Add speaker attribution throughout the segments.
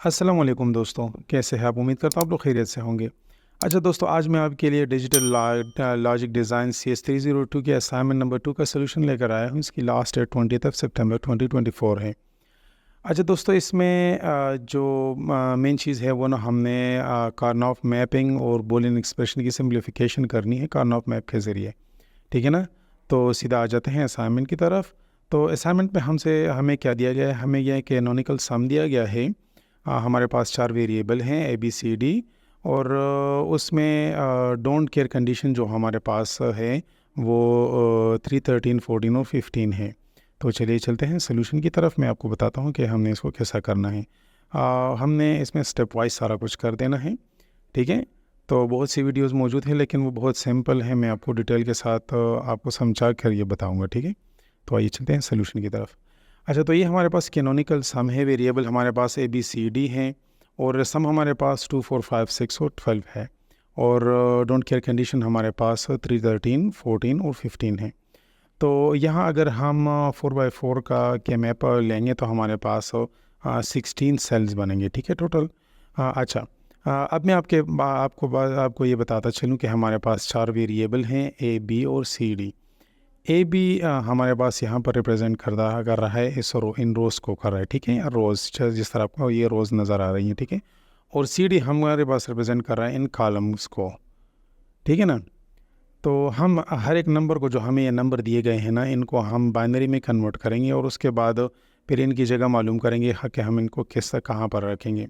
Speaker 1: अस्सलाम वालेकुम दोस्तों, कैसे हैं आप? उम्मीद करता हूँ आप लोग खैरियत से होंगे। अच्छा दोस्तों, आज मैं आपके लिए डिजिटल लॉजिक डिज़ाइन CS302 के असाइनमेंट नंबर 2 का सलूशन लेकर आया हूँ। इसकी लास्ट डेट 20 सितंबर 2024 है। अच्छा दोस्तों, इसमें जो मेन चीज़ है वो ना हमने कार्नोफ मैपिंग और बूलियन एक्सप्रेशन की सिम्प्लिफिकेशन करनी है कार्नोफ मैप के ज़रिए। ठीक है ना? तो सीधा आ जाते हैं असाइनमेंट की तरफ। तो असाइनमेंट में हमें क्या दिया गया है? हमें यह कैनोनिकल सम दिया गया है। हमारे पास 4 वेरिएबल हैं ABCD, और उसमें डोंट केयर कंडीशन जो हमारे पास है वो 3, 13, 14 और 15 है। तो चलिए चलते हैं सोल्यूशन की तरफ। मैं आपको बताता हूँ कि हमने इसको कैसा करना है। हमने इसमें स्टेप वाइज सारा कुछ कर देना है। ठीक है? तो बहुत सी वीडियोस मौजूद हैं, लेकिन वो बहुत सिंपल है। मैं आपको डिटेल के साथ आपको समझा कर ये बताऊँगा। ठीक है? तो आइए चलते हैं सोल्यूशन की तरफ। अच्छा, तो ये हमारे पास कैनोनिकल सम है। वेरिएबल हमारे पास ABCD हैं, और सम हमारे पास 2, 4, 5, 6 और 12 है। और डोंट केयर कंडीशन हमारे पास 3, 13, 14 और 15 है। तो यहाँ अगर हम 4x4 का के मैप लेंगे तो हमारे पास 16 सेल्स बनेंगे। ठीक है टोटल। अच्छा, अब मैं आपको ये बताता चलूँ कि हमारे पास 4 वेरिएबल हैं A, B और C, D। A, B हमारे पास यहाँ पर रिप्रेजेंट कर रहा है इन रोज़ को कर रहा है। ठीक है? रोज़ जिस तरह आपको ये रोज़ नज़र आ रही हैं। ठीक है? और CD हमारे पास रिप्रेजेंट कर रहा है इन कॉलम्स को। ठीक है ना? तो हम हर एक नंबर को, जो हमें ये नंबर दिए गए हैं ना, इनको हम बाइनरी में कन्वर्ट करेंगे, और उसके बाद फिर इनकी जगह मालूम करेंगे कि हम इनको कहाँ पर रखेंगे।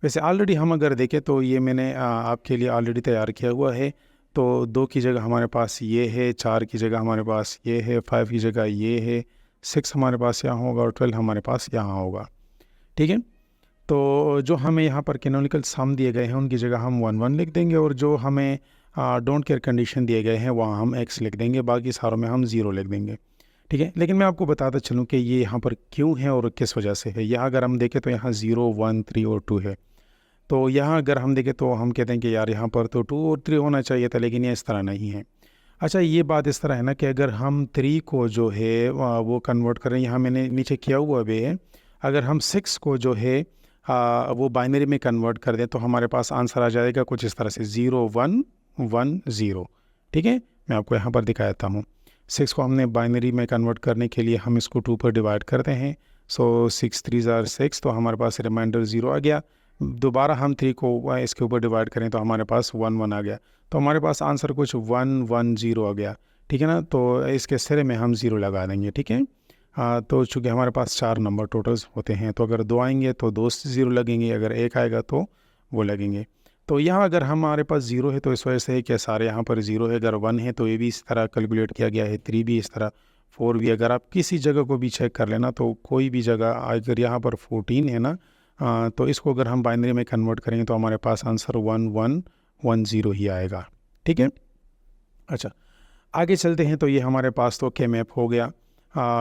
Speaker 1: वैसे ऑलरेडी हम अगर देखें तो ये मैंने आपके लिए ऑलरेडी तैयार किया हुआ है। तो 2 की जगह हमारे पास ये है, 4 की जगह हमारे पास ये है, 5 की जगह ये है, 6 हमारे पास यहाँ होगा, और 12 हमारे पास यहाँ होगा। ठीक है? तो जो हमें यहाँ पर कैनोनिकल सम दिए गए हैं उनकी जगह हम 1, 1 लिख देंगे, और जो हमें डोंट केयर कंडीशन दिए गए हैं वहाँ हम x लिख देंगे, बाकी सारों में हम 0 लिख देंगे। ठीक है? लेकिन मैं आपको बताता चलूँ कि ये यहाँ पर क्यों है और किस वजह से है। यहाँ अगर हम देखें तो यहाँ 0, 1, 3 और 2 है। तो यहाँ अगर हम देखें तो हम कहते हैं कि यार यहाँ पर तो 2 और 3 होना चाहिए था, लेकिन ये इस तरह नहीं है। अच्छा, ये बात इस तरह है ना कि अगर हम 3 को जो है वो कन्वर्ट करें, यहाँ मैंने नीचे किया हुआ भी है। अगर हम 6 को जो है वो बाइनरी में कन्वर्ट कर दें तो हमारे पास आंसर आ जाएगा कुछ इस तरह से 0, 1, 1, 0। ठीक है? मैं आपको यहाँ पर दिखा देता हूँ। 6 को हमने बाइनरी में कन्वर्ट करने के लिए हम इसको 2 पर डिवाइड करते हैं। सो 6 3 ज़ार 6, तो हमारे पास रिमाइंडर 0 आ गया। दोबारा हम 3 को इसके ऊपर डिवाइड करें तो हमारे पास 1, 1 आ गया। तो हमारे पास आंसर कुछ 1, 1, 0 आ गया। ठीक है ना? तो इसके सिरे में हम 0 लगा देंगे। ठीक है? तो चूँकि हमारे पास 4 नंबर टोटल्स होते हैं, तो अगर 2 आएंगे तो 2 से 0 लगेंगे, अगर 1 आएगा तो वो लगेंगे। तो यहाँ अगर हमारे पास 0 है तो इस वजह से है कि सारे यहाँ पर 0 है। अगर 1 है तो ये भी इस तरह कैलकुलेट किया गया है, 3 भी इस तरह, 4 भी। अगर आप किसी जगह को भी चेक कर लेना तो कोई भी जगह, अगर यहाँ पर 14 है ना, तो इसको अगर हम बाइनरी में कन्वर्ट करेंगे तो हमारे पास आंसर 1, 1, 1, 0 ही आएगा। ठीक है? अच्छा, आगे चलते हैं। तो ये हमारे पास तो के मैप हो गया।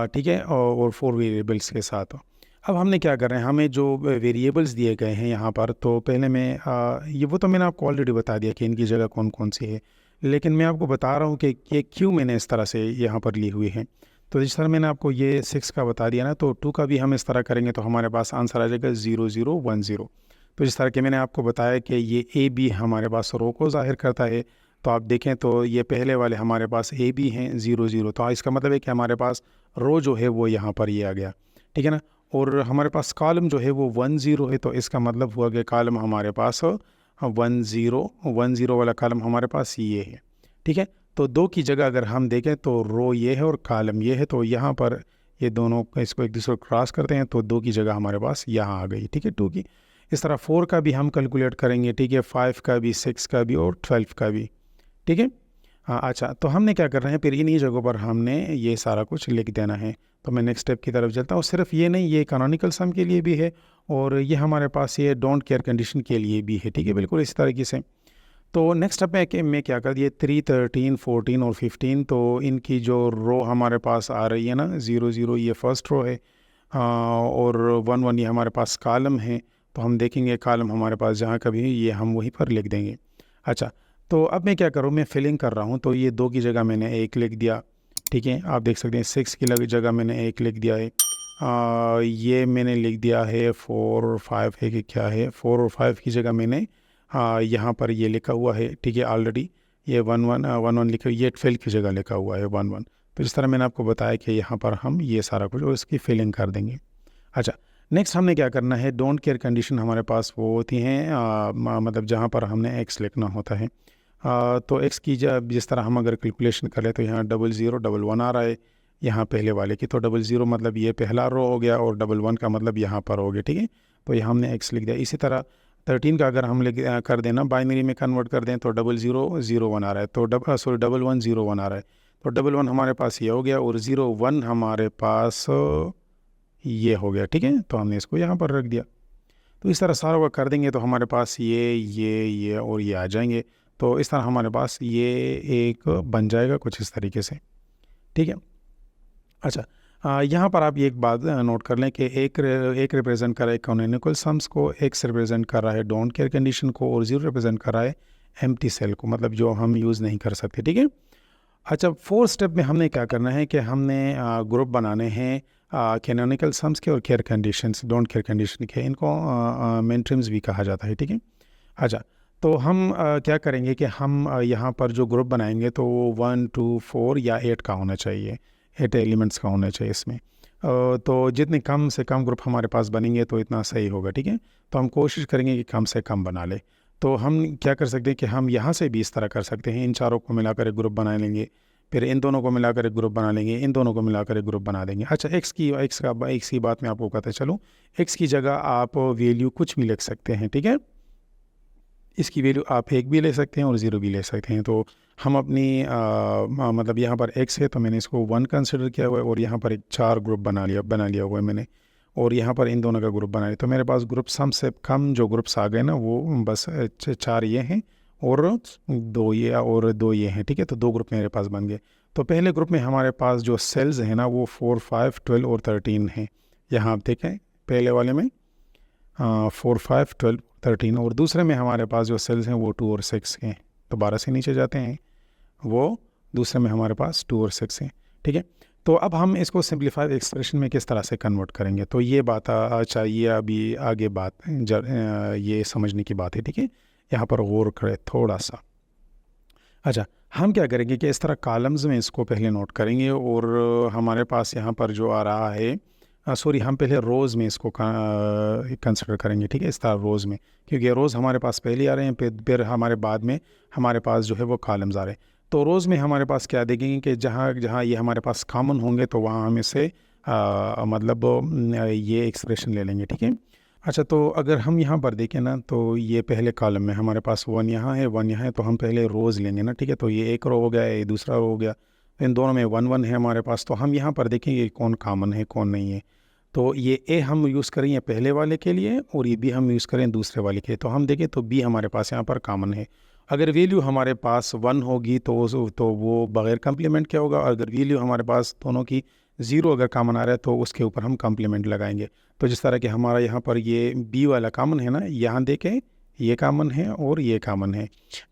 Speaker 1: ठीक है? और 4 वेरिएबल्स के साथ अब हमने क्या कर रहे हैं, हमें जो वेरिएबल्स दिए गए हैं यहाँ पर, तो पहले मैं ये वो तो मैंने आपको ऑलरेडी बता दिया कि इनकी जगह कौन कौन सी है, लेकिन मैं आपको बता रहा हूँ कि ये क्यों मैंने इस तरह से यहाँ पर ली हुई है। तो जिस तरह मैंने आपको ये 6 का बता दिया ना, तो 2 का भी हम इस तरह करेंगे तो हमारे पास आंसर आ जाएगा 0, 0, 1, 0। तो जिस तरह के मैंने आपको बताया कि ये AB हमारे पास रो को ज़ाहिर करता है, तो आप देखें तो ये पहले वाले हमारे पास AB हैं 0, 0। तो इसका मतलब है कि हमारे पास रो जो है वो यहाँ पर ये आ गया। ठीक है ना? और हमारे पास कॉलम जो है वो 1, 0 है, तो इसका मतलब हुआ कि कॉलम हमारे पास 1, 0, 1, 0 वाला कॉलम हमारे पास ये है। ठीक है? तो 2 की जगह अगर हम देखें तो रो ये है और कॉलम ये है, तो यहाँ पर ये दोनों इसको एक दूसरे को क्रॉस करते हैं, तो 2 की जगह हमारे पास यहाँ आ गई। ठीक है? 2 की। इस तरह 4 का भी हम कैलकुलेट करेंगे। ठीक है? 5 का भी, 6 का भी और 12 का भी। ठीक है? हाँ, अच्छा, तो हमने क्या कर रहे हैं, फिर इन्हीं जगहों पर हमने ये सारा कुछ लिख देना है। तो मैं नेक्स्ट स्टेप की तरफ चलता हूँ। सिर्फ ये नहीं, ये कैनोनिकल सम के लिए भी है, और ये हमारे पास ये डोंट केयर कंडीशन के लिए भी है। ठीक है? बिल्कुल इस तरीके से। तो नेक्स्ट स्टेप में कि मैं क्या कर दिए, 3, 13, 14 और 15, तो इनकी जो रो हमारे पास आ रही है ना, 0, 0 ये फर्स्ट रो है। और 1, 1 ये हमारे पास कॉलम है। तो हम देखेंगे कॉलम हमारे पास जहाँ कभी ये हम वहीं पर लिख देंगे। अच्छा, तो अब मैं क्या करूँ, मैं फिलिंग कर रहा हूँ। तो ये 2 की जगह मैंने 1 लिख दिया। ठीक है? आप देख सकते हैं 6 की जगह मैंने 1 लिख दिया है। ये मैंने लिख दिया है 4 और 5 है कि क्या है, 4 और 5 की जगह मैंने यहाँ पर ये लिखा हुआ है, ठीक है। ऑलरेडी ये 1 1 लिखा, ये 12 की जगह लिखा हुआ है 1 1। तो जिस तरह मैंने आपको बताया कि यहाँ पर हम ये सारा कुछ और इसकी फिलिंग कर देंगे। अच्छा, नेक्स्ट हमने क्या करना है, डोंट केयर कंडीशन हमारे पास वो होती हैं मतलब जहाँ पर हमने एक्स लिखना होता है। तो एक्स की जिस तरह हम अगर कैलकुलेशन करें तो यहाँ 0011 आ रहा है यहाँ पहले वाले की, तो 00 मतलब ये पहला रो हो गया और 11 का मतलब यहाँ पर हो गया, ठीक है। तो यहाँ हमने एक्स लिख दिया। इसी तरह 13 का अगर हम कर देना बाइनरी में कन्वर्ट कर दें तो 0001 आ रहा है, तो 1101 आ रहा है। तो 11 हमारे पास ये हो गया और 01 हमारे पास ये हो गया, ठीक है। तो हमने इसको यहाँ पर रख दिया। तो इस तरह सारा वर्क कर देंगे तो हमारे पास ये और ये आ जाएंगे। तो इस तरह हमारे पास ये एक बन जाएगा कुछ इस तरीके से, ठीक है। अच्छा, यहाँ पर आप ये एक बात नोट कर लें कि एक रिप्रेजेंट कर रहा है कैनोनिकल सम्स को, एक्स रिप्रेजेंट कर रहा है डोंट केयर कंडीशन को और 0 रिप्रेजेंट कर रहा है एम्प्टी सेल को, मतलब जो हम यूज़ नहीं कर सकते, ठीक है। अच्छा, 4 स्टेप में हमने क्या करना है कि हमने ग्रुप बनाने हैं कैनोनिकल सम्स के और care conditions, don't care condition के। इनको मेंट्रिम्स भी कहा जाता है, ठीक है। अच्छा, तो हम क्या करेंगे कि हम यहाँ पर जो ग्रुप बनाएंगे तो वो 1 2 4 या 8 का होना चाहिए, 8 एलिमेंट्स का होना चाहिए इसमें। तो जितने कम से कम ग्रुप हमारे पास बनेंगे तो इतना सही होगा, ठीक है। तो हम कोशिश करेंगे कि कम से कम बना ले। तो हम क्या कर सकते हैं कि हम यहाँ से भी इस तरह कर सकते हैं, इन चारों को मिलाकर एक ग्रुप बना लेंगे, फिर इन दोनों को मिलाकर एक ग्रुप बना लेंगे, इन दोनों को मिलाकर एक ग्रुप बना देंगे। अच्छा, एक्स की बात मैं आपको कहता चलूँ, एक्स की जगह आप वैल्यू कुछ भी लिख सकते हैं, ठीक है। इसकी वैल्यू आप 1 भी ले सकते हैं और 0 भी ले सकते हैं। तो हम अपनी मतलब यहाँ पर x है तो मैंने इसको 1 कंसिडर किया हुआ है और यहाँ पर एक 4 ग्रुप बना लिया हुआ है मैंने, और यहाँ पर इन दोनों का ग्रुप बना लिया। तो मेरे पास ग्रुप सम से कम जो ग्रुप्स आ गए ना वो बस 4 ये हैं और 2 ये और 2 ये हैं, ठीक है। तो 2 ग्रुप मेरे पास बन गए। तो पहले ग्रुप में हमारे पास जो सेल्स हैं ना वो 4 5 12 और 13 हैं। यहाँ आप देखें पहले वाले में 4 5 12 13, और दूसरे में हमारे पास जो सेल्स हैं वो 2 और 6 हैं। तो 12 से नीचे जाते हैं, वो दूसरे में हमारे पास 2 और 6 हैं, ठीक है। तो अब हम इसको सिंप्लीफाइड एक्सप्रेशन में किस तरह से कन्वर्ट करेंगे, तो ये बात चाहिए अभी आगे बात ये समझने की बात है, ठीक है। यहाँ पर गौर करें थोड़ा सा। अच्छा, हम क्या करेंगे कि इस तरह कॉलम्स में इसको पहले नोट करेंगे और हमारे पास यहाँ पर जो आ रहा है सॉरी हम पहले रोज़ में इसको कंसिडर करेंगे, ठीक है। इस तरह रोज़ में, क्योंकि रोज़ हमारे पास पहले आ रहे हैं, फिर हमारे बाद में हमारे पास जो है वो कॉलम्स आ रहे हैं। तो रोज़ में हमारे पास क्या देखेंगे कि जहाँ जहाँ ये हमारे पास कॉमन होंगे तो वहाँ हम इसे मतलब ये एक्सप्रेशन ले लेंगे, ठीक है। अच्छा, तो अगर हम यहाँ पर देखें ना तो ये पहले कॉलम में हमारे पास 1 यहाँ है 1 यहाँ है, तो हम पहले रोज़ लेंगे ना, ठीक है। तो ये एक रो हो गया, ये दूसरा रो हो गया, इन दोनों में 1 1 है हमारे पास। तो हम यहाँ पर देखेंगे कौन कॉमन है कौन नहीं है। तो ये ए हम यूज़ करेंगे पहले वाले के लिए और ये बी हम यूज़ करें दूसरे वाले के लिए। तो हम देखें तो बी हमारे पास यहाँ पर कॉमन है। अगर वैल्यू हमारे पास 1 होगी तो वो बग़ैर कम्प्लीमेंट क्या होगा, अगर वैल्यू हमारे पास दोनों की 0 अगर कॉमन आ रहा है तो उसके ऊपर हम कम्प्लीमेंट लगाएंगे। तो जिस तरह कि हमारा यहाँ पर ये बी वाला कॉमन है ना, यहाँ देखें ये कॉमन है और ये कॉमन है,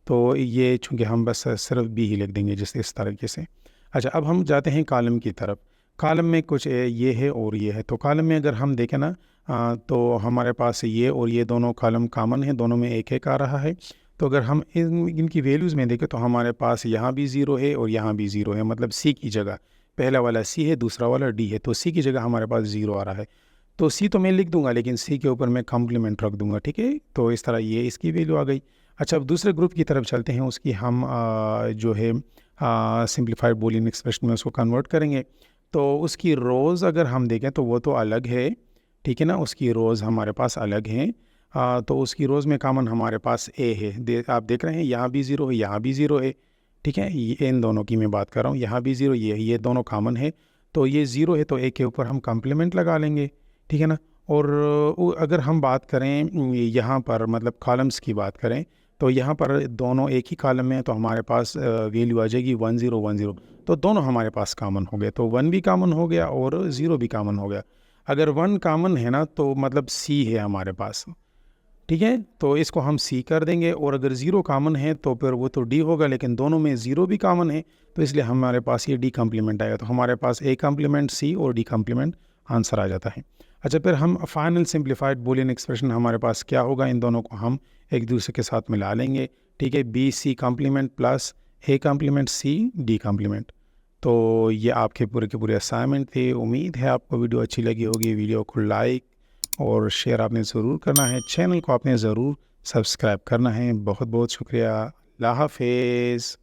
Speaker 1: तो ये चूँकि हम बस सिर्फ बी ही लिख देंगे जिस इस तरीके से। अच्छा, अब हम जाते हैं कॉलम की तरफ। कॉलम में कुछ ये है और ये है। तो कॉलम में अगर हम देखें ना तो हमारे पास ये और ये दोनों कॉलम कॉमन है, दोनों में एक एक आ रहा है। तो अगर हम इनकी वैल्यूज़ में देखें तो हमारे पास यहाँ भी 0 है और यहाँ भी 0 है, मतलब सी की जगह पहला वाला सी है दूसरा वाला डी है, तो सी की जगह हमारे पास 0 आ रहा है। तो सी तो मैं लिख दूंगा लेकिन सी के ऊपर मैं कॉम्प्लीमेंट रख दूंगा, ठीक है। तो इस तरह ये इसकी वैल्यू आ गई। अच्छा, अब दूसरे ग्रुप की तरफ चलते हैं, उसकी हम जो है सिंप्लीफाइड बूलियन एक्सप्रेशन में उसको कन्वर्ट करेंगे। तो उसकी रोज़ अगर हम देखें तो वो तो अलग है, ठीक है ना, उसकी रोज़ हमारे पास अलग हैं। तो उसकी रोज़ में कॉमन हमारे पास ए है, आप देख रहे हैं यहाँ भी 0 है यहाँ भी 0 है, ठीक है। ये इन दोनों की मैं बात कर रहा हूँ, यहाँ भी 0 ये दोनों कॉमन है। तो ये 0 है तो ए के ऊपर हम कम्प्लीमेंट लगा लेंगे, ठीक है ना। और अगर हम बात करें यहाँ पर मतलब कॉलम्स की बात करें तो यहाँ पर दोनों एक ही कॉलम में है, तो हमारे पास वैल्यू आ जाएगी 1 0 1 0। तो दोनों हमारे पास कॉमन हो गए, तो 1 भी कॉमन हो गया और 0 भी कॉमन हो गया। अगर 1 कॉमन है ना तो मतलब सी है हमारे पास, ठीक है। तो इसको हम सी कर देंगे, और अगर 0 कॉमन है तो फिर वो तो डी होगा, लेकिन दोनों में 0 भी कॉमन है तो इसलिए हमारे पास ये डी कम्प्लीमेंट आएगा। तो हमारे पास ए कम्प्लीमेंट सी और डी कम्प्लीमेंट आंसर आ जाता है। अच्छा, फिर हम फाइनल सिंप्लीफाइड बूलियन एक्सप्रेशन हमारे पास क्या होगा, इन दोनों को हम एक दूसरे के साथ मिला लेंगे। ठीक है, B C complement plus A complement C D complement. तो ये आपके पूरे के पूरे असाइनमेंट थे। उम्मीद है आपको वीडियो अच्छी लगी होगी। वीडियो को लाइक और शेयर आपने ज़रूर करना है, चैनल को आपने ज़रूर सब्सक्राइब करना है। बहुत बहुत शुक्रिया। अल्लाह हाफिज़।